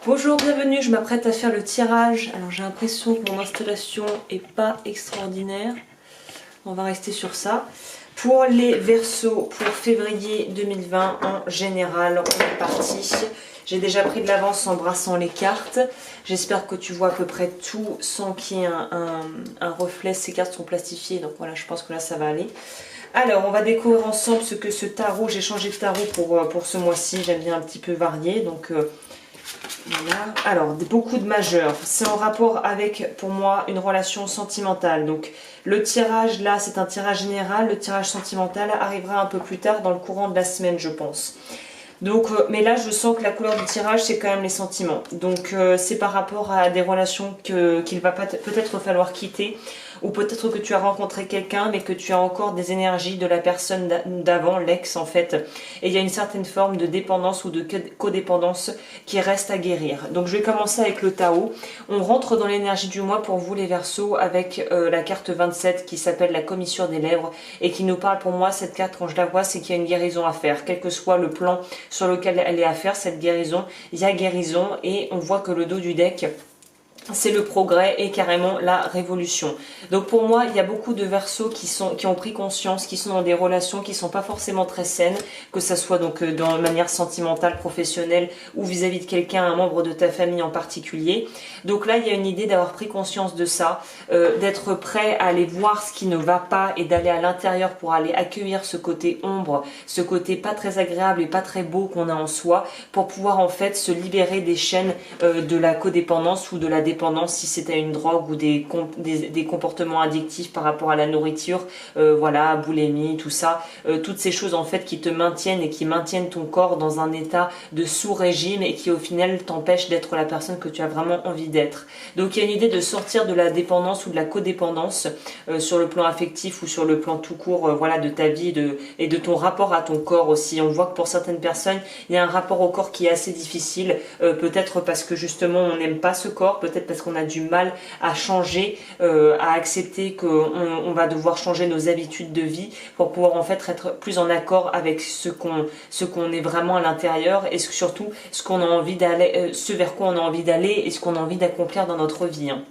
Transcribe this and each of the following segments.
Bonjour, bienvenue, je m'apprête à faire le tirage. Alors j'ai l'impression que mon installation est pas extraordinaire. On va rester sur ça. Pour les Verseaux, pour février 2020, en général, on est parti. J'ai déjà pris de l'avance en brassant les cartes. J'espère que tu vois à peu près tout sans qu'il y ait un reflet. Ces cartes sont plastifiées, donc voilà, je pense que là ça va aller. Alors, on va découvrir ensemble ce que ce tarot, j'ai changé de tarot pour ce mois-ci. J'aime bien un petit peu varier, donc... voilà. Alors, beaucoup de majeurs. C'est en rapport avec, pour moi, une relation sentimentale. Donc, le tirage, là, c'est un tirage général. Le tirage sentimental arrivera un peu plus tard dans le courant de la semaine, je pense. Donc, mais là, je sens que la couleur du tirage, c'est quand même les sentiments. Donc, c'est par rapport à des relations qu'il va peut-être falloir quitter. Ou peut-être que tu as rencontré quelqu'un, mais que tu as encore des énergies de la personne d'avant, l'ex en fait. Et il y a une certaine forme de dépendance ou de codépendance qui reste à guérir. Donc je vais commencer avec le Tao. On rentre dans l'énergie du mois pour vous les Verseaux avec la carte 27 qui s'appelle la commissure des lèvres et qui nous parle pour moi, cette carte quand je la vois, c'est qu'il y a une guérison à faire. Quel que soit le plan sur lequel elle est à faire, cette guérison, il y a guérison et on voit que le dos du deck... c'est le progrès et carrément la révolution. Donc pour moi, il y a beaucoup de Verseaux qui ont pris conscience, qui sont dans des relations qui sont pas forcément très saines, que ça soit donc dans manière sentimentale, professionnelle ou vis-à-vis de quelqu'un, un membre de ta famille en particulier. Donc là, il y a une idée d'avoir pris conscience de ça, d'être prêt à aller voir ce qui ne va pas et d'aller à l'intérieur pour aller accueillir ce côté ombre, ce côté pas très agréable et pas très beau qu'on a en soi, pour pouvoir en fait se libérer des chaînes de la codépendance ou de la dépendance si c'était une drogue ou des comportements addictifs par rapport à la nourriture, voilà, boulimie, tout ça, toutes ces choses en fait qui te maintiennent et qui maintiennent ton corps dans un état de sous-régime et qui au final t'empêchent d'être la personne que tu as vraiment envie d'être. Donc il y a une idée de sortir de la dépendance ou de la codépendance sur le plan affectif ou sur le plan tout court, voilà, de ta vie et de ton rapport à ton corps aussi. On voit que pour certaines personnes, il y a un rapport au corps qui est assez difficile, peut-être parce que justement on n'aime pas ce corps, peut-être parce qu'on a du mal à changer, à accepter qu'on va devoir changer nos habitudes de vie pour pouvoir en fait être plus en accord avec ce qu'on est vraiment à l'intérieur et surtout ce qu'on a envie d'aller, ce vers quoi on a envie d'aller et ce qu'on a envie d'accomplir dans notre vie, hein.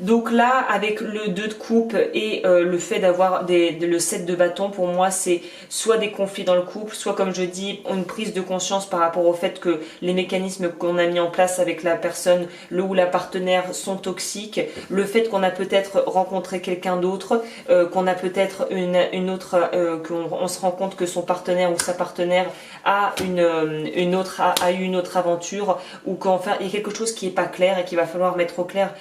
Donc là, avec le 2 de coupe et le fait d'avoir le 7 de bâton, pour moi, c'est soit des conflits dans le couple, soit comme je dis, une prise de conscience par rapport au fait que les mécanismes qu'on a mis en place avec la personne, le ou la partenaire, sont toxiques. Le fait qu'on a peut-être rencontré quelqu'un d'autre, qu'on a peut-être une autre, qu'on se rend compte que son partenaire ou sa partenaire a eu une autre aventure, ou qu'enfin il y a quelque chose qui est pas clair et qu'il va falloir mettre au clair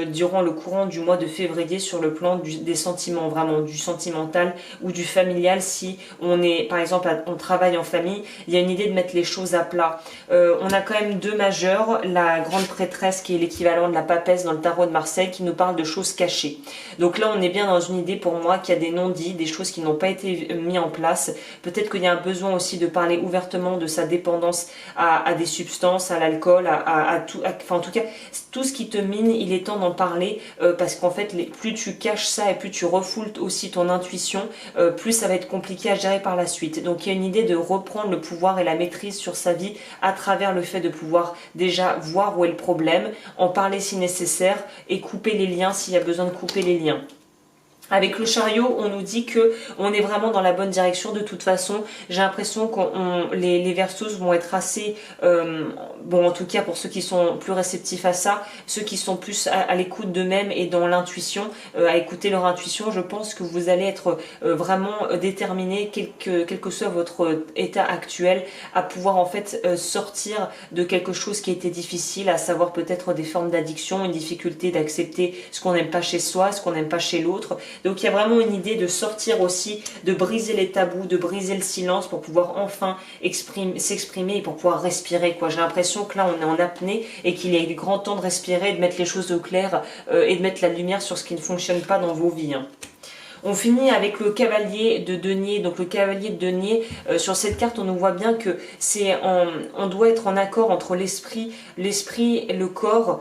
durant le courant du mois de février sur le plan des sentiments, vraiment du sentimental ou du familial. Si on est par exemple on travaille en famille, il y a une idée de mettre les choses à plat. On a quand même deux majeurs, la grande prêtresse qui est l'équivalent de la papesse dans le tarot de Marseille, qui nous parle de choses cachées. Donc là on est bien dans une idée pour moi qu'il y a des non-dits, des choses qui n'ont pas été mis en place. Peut-être qu'il y a un besoin aussi de parler ouvertement de sa dépendance à des substances, à l'alcool, à tout, enfin en tout cas tout ce qui te mine, il est temps d'en parler. Parce qu'en fait plus tu caches ça et plus tu refoules aussi ton intuition, plus ça va être compliqué à gérer par la suite. Donc il y a une idée de reprendre le pouvoir et la maîtrise sur sa vie à travers le fait de pouvoir déjà voir où est le problème, en parler si nécessaire et couper les liens s'il y a besoin de couper les liens. Avec le chariot, on nous dit que on est vraiment dans la bonne direction. De toute façon, j'ai l'impression que les Verseaux vont être assez, bon en tout cas pour ceux qui sont plus réceptifs à ça, ceux qui sont plus à l'écoute d'eux-mêmes et dans l'intuition, à écouter leur intuition, je pense que vous allez être vraiment déterminés, quel que soit votre état actuel, à pouvoir en fait sortir de quelque chose qui était difficile, à savoir peut-être des formes d'addiction, une difficulté d'accepter ce qu'on n'aime pas chez soi, ce qu'on n'aime pas chez l'autre. Donc il y a vraiment une idée de sortir aussi, de briser les tabous, de briser le silence pour pouvoir enfin s'exprimer et pour pouvoir respirer, quoi. J'ai l'impression que là on est en apnée et qu'il est grand temps de respirer, de mettre les choses au clair et de mettre la lumière sur ce qui ne fonctionne pas dans vos vies, hein. On finit avec le cavalier de denier. Donc le cavalier de denier, sur cette carte, on nous voit bien que on doit être en accord entre l'esprit et le corps.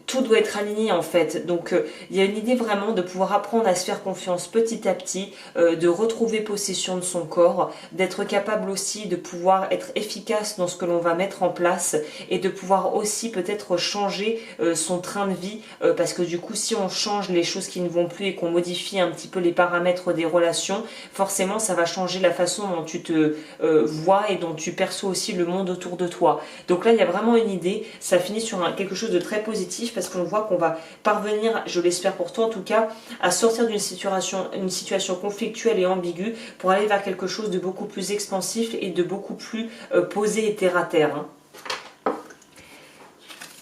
Tout doit être aligné en fait. Donc il y a une idée vraiment de pouvoir apprendre à se faire confiance petit à petit, de retrouver possession de son corps, d'être capable aussi de pouvoir être efficace dans ce que l'on va mettre en place et de pouvoir aussi peut-être changer son train de vie, parce que du coup si on change les choses qui ne vont plus et qu'on modifie un petit peu les paramètres des relations, forcément ça va changer la façon dont tu te vois et dont tu perçois aussi le monde autour de toi. Donc là il y a vraiment une idée, ça finit sur quelque chose de très positif parce qu'on voit qu'on va parvenir, je l'espère pour toi en tout cas, à sortir d'une situation conflictuelle et ambiguë pour aller vers quelque chose de beaucoup plus expansif et de beaucoup plus posé et terre à terre. Hein.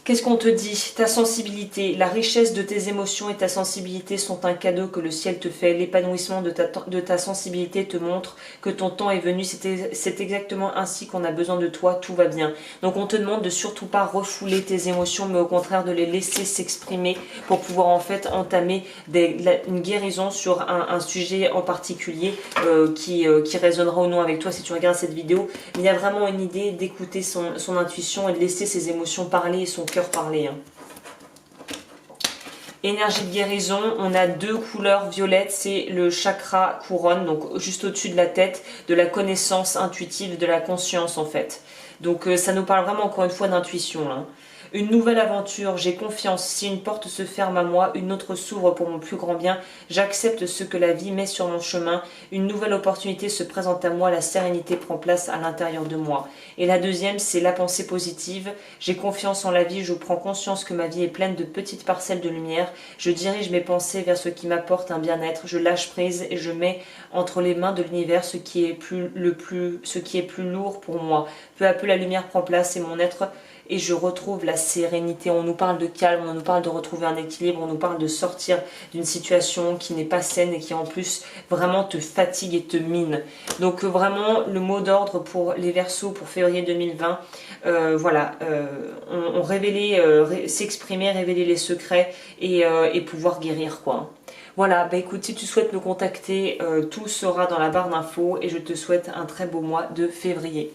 Qu'est-ce qu'on te dit? Ta sensibilité, la richesse de tes émotions et ta sensibilité sont un cadeau que le ciel te fait. L'épanouissement de ta sensibilité te montre que ton temps est venu. C'est exactement ainsi qu'on a besoin de toi. Tout va bien. Donc on te demande de surtout pas refouler tes émotions, mais au contraire de les laisser s'exprimer pour pouvoir en fait entamer une guérison sur un sujet en particulier qui résonnera ou non avec toi si tu regardes cette vidéo. Mais il y a vraiment une idée d'écouter son intuition et de laisser ses émotions parler et son cœur parler. Hein. Énergie de guérison, on a 2 couleurs violettes, c'est le chakra couronne, donc juste au-dessus de la tête, de la connaissance intuitive, de la conscience en fait. Donc ça nous parle vraiment encore une fois d'intuition là. Une nouvelle aventure, j'ai confiance. Si une porte se ferme à moi, une autre s'ouvre pour mon plus grand bien. J'accepte ce que la vie met sur mon chemin. Une nouvelle opportunité se présente à moi, la sérénité prend place à l'intérieur de moi. Et la deuxième, c'est la pensée positive. J'ai confiance en la vie, je prends conscience que ma vie est pleine de petites parcelles de lumière. Je dirige mes pensées vers ce qui m'apporte un bien-être. Je lâche prise et je mets entre les mains de l'univers ce qui est plus lourd pour moi. Peu à peu, la lumière prend place et mon être et je retrouve la sérénité. On nous parle de calme, on nous parle de retrouver un équilibre, on nous parle de sortir d'une situation qui n'est pas saine et qui en plus vraiment te fatigue et te mine. Donc vraiment le mot d'ordre pour les Verseaux pour février 2020, on révéler, s'exprimer, révéler les secrets et pouvoir guérir quoi. Voilà, bah écoute, si tu souhaites me contacter, tout sera dans la barre d'infos et je te souhaite un très beau mois de février.